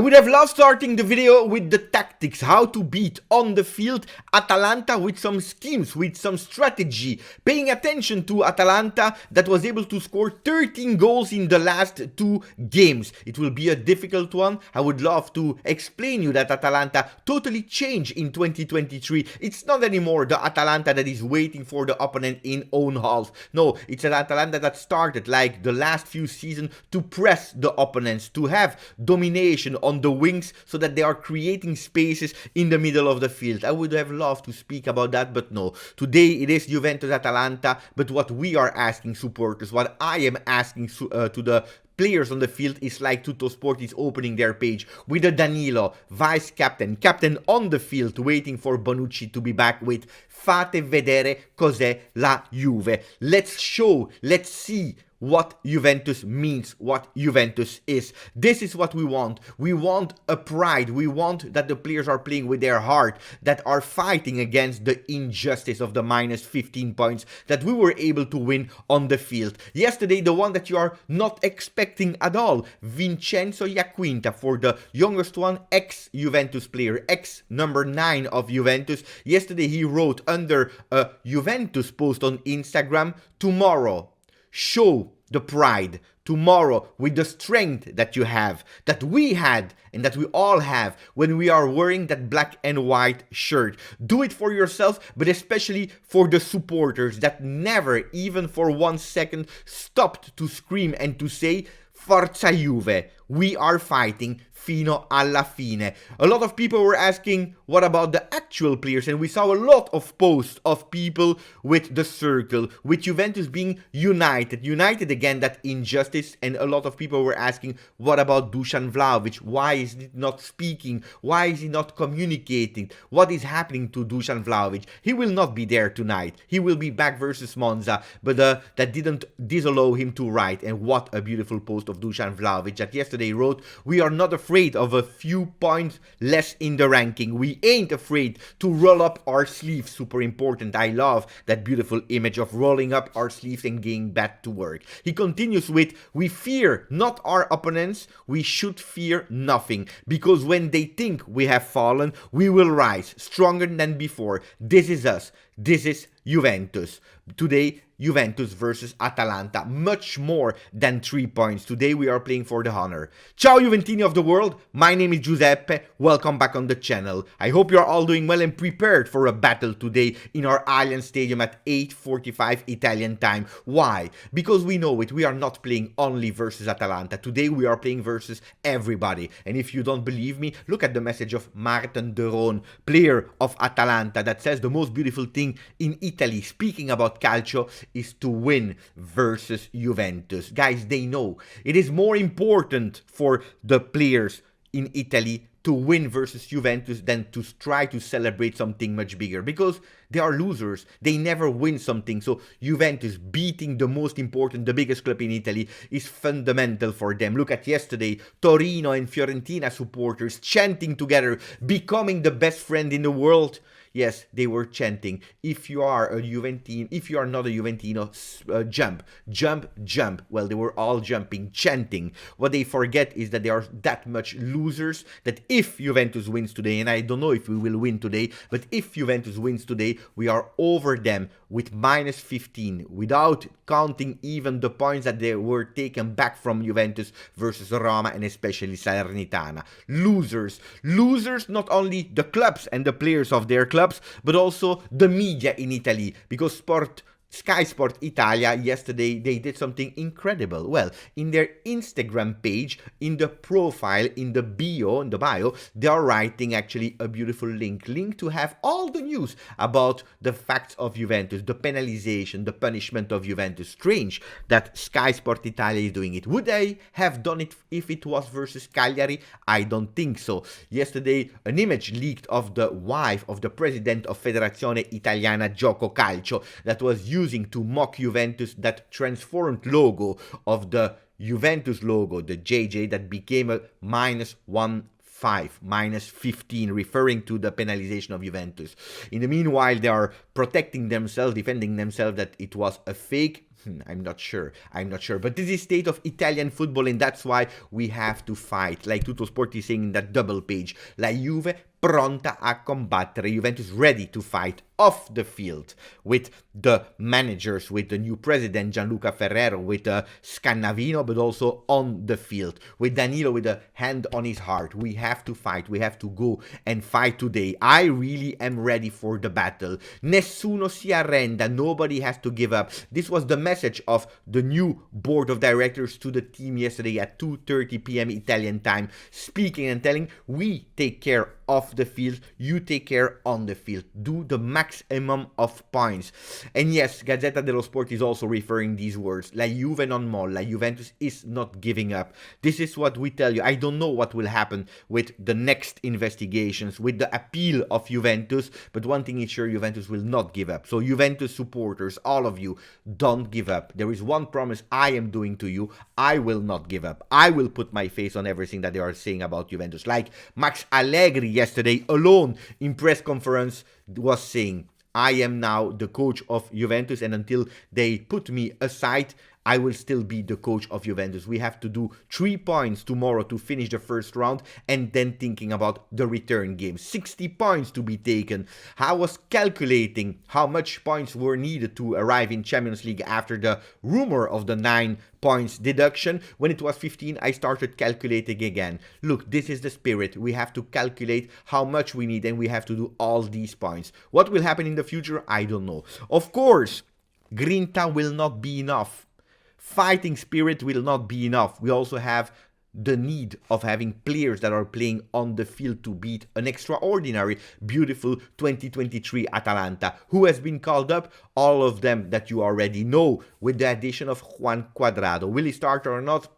would have loved starting the video with the tactics, how to beat on the field Atalanta with some schemes, with some strategy, paying attention to Atalanta that was able to score 13 goals in the last 2 games. It will be a difficult one. I would love to explain you that Atalanta totally changed in 2023. It's not anymore the Atalanta that is waiting for the opponent in own half. No, it's an Atalanta that started like the last few seasons to press the opponents, to have domination on the wings so that they are creating spaces in the middle of the field. I would have loved to speak about that, but no. Today it is Juventus-Atalanta, but what we are asking supporters, what I am asking to the players on the field is like Tuttosport is opening their page with a Danilo, vice captain, captain on the field, waiting for Bonucci to be back with "Fate vedere cos'è la Juve." Let's show, let's see what Juventus means, what Juventus is. This is what we want. We want a pride. We want that the players are playing with their heart, that are fighting against the injustice of the minus 15 points that we were able to win on the field. Yesterday, the one that you are not expecting at all, Vincenzo Iaquinta, for the youngest one, ex-Juventus player, ex-number 9 of Juventus. Yesterday, he wrote under a Juventus post on Instagram, "Tomorrow, show the pride. Tomorrow, with the strength that you have, that we had, and that we all have when we are wearing that black and white shirt. Do it for yourself, but especially for the supporters that never, even for 1 second, stopped to scream and to say, Forza Juve, we are fighting fino alla fine." A lot of people were asking what about the actual players, and we saw a lot of posts of people with the circle, with Juventus being united against that injustice, and a lot of people were asking what about Dusan Vlahovic, why is he not speaking, why is he not communicating, what is happening to Dusan Vlahovic. He will not be there tonight, he will be back versus Monza, but that didn't disallow him to write. And what a beautiful post of Dusan Vlahovic that yesterday wrote, "We are not afraid of a few points less in the ranking. We ain't afraid to roll up our sleeves." Super important. I love that beautiful image of rolling up our sleeves and getting back to work. He continues with, "We fear not our opponents, we should fear nothing, because when they think we have fallen, we will rise stronger than before. This is us. This is Juventus." Today, Juventus versus Atalanta. Much more than 3 points. Today we are playing for the honor. Ciao Juventini of the world. My name is Giuseppe. Welcome back on the channel. I hope you are all doing well and prepared for a battle today in our Allianz Stadium at 8:45 Italian time. Why? Because we know it. We are not playing only versus Atalanta. Today we are playing versus everybody. And if you don't believe me, look at the message of Martin de Roon, player of Atalanta, that says the most beautiful thing in Italy, speaking about calcio, is to win versus Juventus. Guys, they know it is more important for the players in Italy to win versus Juventus than to try to celebrate something much bigger, because they are losers. They never win something. So Juventus beating the most important, the biggest club in Italy, is fundamental for them. Look at yesterday, Torino and Fiorentina supporters chanting together, becoming the best friend in the world. Yes, they were chanting, "If you are a Juventino, if you are not a Juventino, jump, jump, jump." Well, they were all jumping, chanting. What they forget is that they are that much losers, that if Juventus wins today, and I don't know if we will win today, but if Juventus wins today, we are over them with minus 15, without counting even the points that they were taken back from Juventus versus Roma and especially Salernitana. Losers. Losers, not only the clubs and the players of their clubs, but also the media in Italy, because Sky Sport Italia yesterday, they did something incredible. Well, in their Instagram page, in the profile, in the bio, they are writing actually a beautiful link to have all the news about the facts of Juventus, the penalization, the punishment of Juventus. Strange that Sky Sport Italia is doing it. Would they have done it if it was versus Cagliari? I don't think so. Yesterday, an image leaked of the wife of the president of Federazione Italiana Gioco Calcio that was using to mock Juventus that transformed logo of the Juventus logo, the JJ, that became a minus 15, referring to the penalization of Juventus. In the meanwhile, they are protecting themselves, defending themselves that it was a fake. I'm not sure. But this is state of Italian football, and that's why we have to fight. Like Tutto Sport is saying in that double page, La Juve pronta a combattere. Juventus ready to fight off the field with the managers, with the new president Gianluca Ferrero, with Scannavino, but also on the field with Danilo with a hand on his heart. We have to fight. We have to go and fight today. I really am ready for the battle. Nessuno si arrenda. Nobody has to give up. This was the message of the new board of directors to the team yesterday at 2:30 p.m. Italian time, speaking and telling, we take care off the field, you take care on the field. Do the maximum of points. And yes, Gazzetta dello Sport is also referring these words. La Juve non molla. Juventus is not giving up. This is what we tell you. I don't know what will happen with the next investigations, with the appeal of Juventus, but one thing is sure, Juventus will not give up. So Juventus supporters, all of you, don't give up. There is one promise I am doing to you. I will not give up. I will put my face on everything that they are saying about Juventus. Like Max Allegri yesterday alone in press conference was saying, I am now the coach of Juventus, and until they put me aside, I will still be the coach of Juventus. We have to do 3 points tomorrow to finish the first round, and then thinking about the return game. 60 points to be taken. I was calculating how much points were needed to arrive in Champions League after the rumor of the 9 points deduction. When it was 15, I started calculating again. Look, this is the spirit. We have to calculate how much we need, and we have to do all these points. What will happen in the future? I don't know. Of course, Grinta will not be enough. Fighting spirit will not be enough. We also have the need of having players that are playing on the field to beat an extraordinary, beautiful 2023 Atalanta. Who has been called up? All of them that you already know, with the addition of Juan Cuadrado. Will he start or not?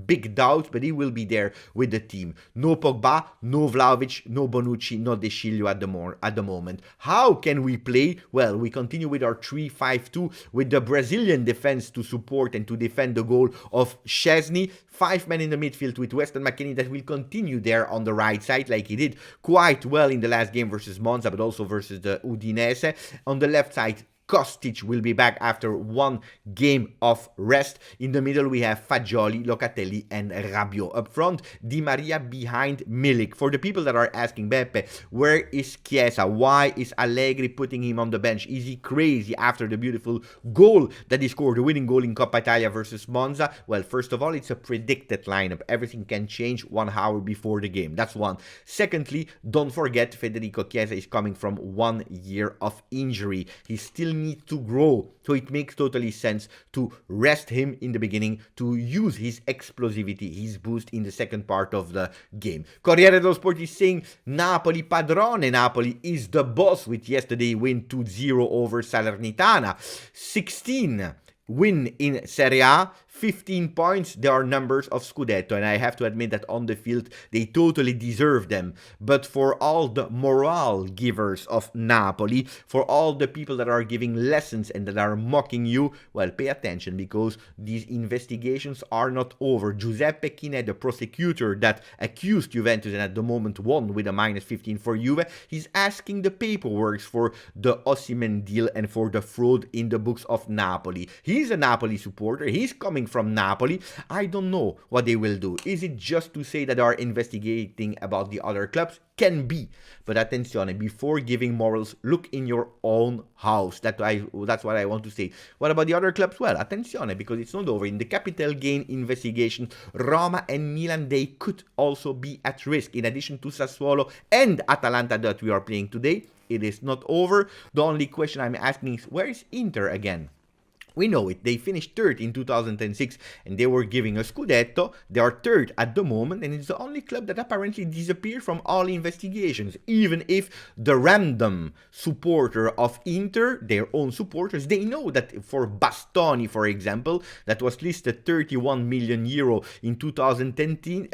Big doubt, but he will be there with the team. No Pogba, no Vlahovic, no Bonucci, no De Sciglio at the moment. How can we play? Well, we continue with our 3-5-2 with the Brazilian defense to support and to defend the goal of Szczesny. 5 men in the midfield with Weston McKennie that will continue there on the right side like he did quite well in the last game versus Monza, but also versus the Udinese. On the left side, Kostic will be back after 1 game of rest. In the middle, we have Fagioli, Locatelli, and Rabiot. Up front, Di Maria behind Milik. For the people that are asking, Beppe, where is Chiesa? Why is Allegri putting him on the bench? Is he crazy after the beautiful goal that he scored, the winning goal in Coppa Italia versus Monza? Well, first of all, it's a predicted lineup. Everything can change 1 hour before the game. That's one. Secondly, don't forget, Federico Chiesa is coming from 1 year of injury. He still needs to grow, so it makes totally sense to rest him in the beginning, to use his explosivity, his boost in the second part of the game. Corriere dello Sport is saying Napoli padrone. Napoli is the boss with yesterday win 2-0 over Salernitana. 16 win in Serie A, 15 points. There are numbers of Scudetto, and I have to admit that on the field they totally deserve them. But for all the morale givers of Napoli, for all the people that are giving lessons and that are mocking you, well, pay attention, because these investigations are not over. Giuseppe Chine, the prosecutor that accused Juventus and at the moment won with a -15 for Juve, he's asking the paperwork for the Osimhen deal and for the fraud in the books of Napoli. He's a Napoli supporter. He's coming from Napoli. I don't know what they will do. Is it just to say that they are investigating about the other clubs? Can be. But attenzione, before giving morals, look in your own house. That's what I want to say. What about the other clubs? Well, attenzione, because it's not over. In the capital gain investigation, Roma and Milan, they could also be at risk. In addition to Sassuolo and Atalanta that we are playing today, it is not over. The only question I'm asking is, where is Inter again? We know it. They finished 3rd in 2006 and they were giving a Scudetto. They are 3rd at the moment, and it's the only club that apparently disappeared from all investigations. Even if the random supporter of Inter, their own supporters, they know that for Bastoni, for example, that was listed 31 million euro in 2019,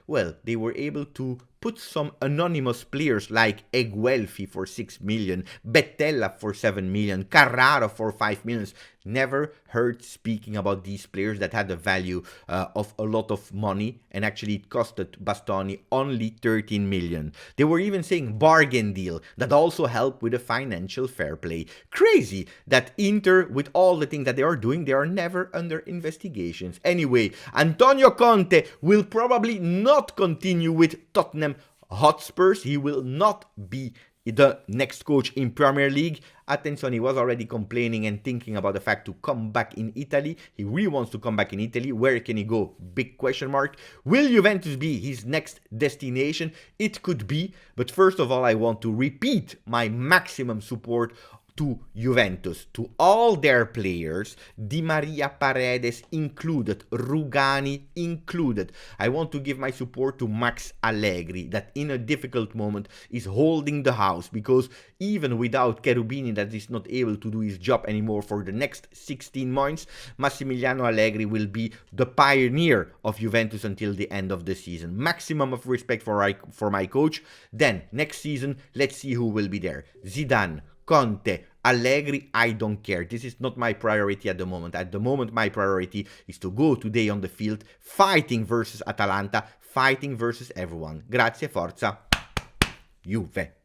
well, they were able to put some anonymous players like Eguelfi for 6 million, Bettella for 7 million, Carraro for 5 million. never heard speaking about these players that had a value of a lot of money, and actually it costed Bastoni only 13 million. They were even saying bargain deal that also helped with the financial fair play. Crazy that Inter, with all the things that they are doing, they are never under investigations. Anyway, Antonio Conte will probably not continue with Tottenham Hotspurs. He will not be the next coach in Premier League. Attention, he was already complaining and thinking about the fact to come back in Italy. He really wants to come back in Italy. Where can he go? Big question mark. Will Juventus be his next destination? It could be, but first of all, I want to repeat my maximum support to Juventus, to all their players, Di Maria, Paredes included, Rugani included. I want to give my support to Max Allegri, that in a difficult moment is holding the house, because even without Cherubini that is not able to do his job anymore for the next 16 months, Massimiliano Allegri will be the pioneer of Juventus until the end of the season. Maximum of respect for my coach. Then, next season, let's see who will be there. Zidane, Conte, Allegri, I don't care. This is not my priority at the moment. At the moment, my priority is to go today on the field, fighting versus Atalanta, fighting versus everyone. Grazie, forza, Juve.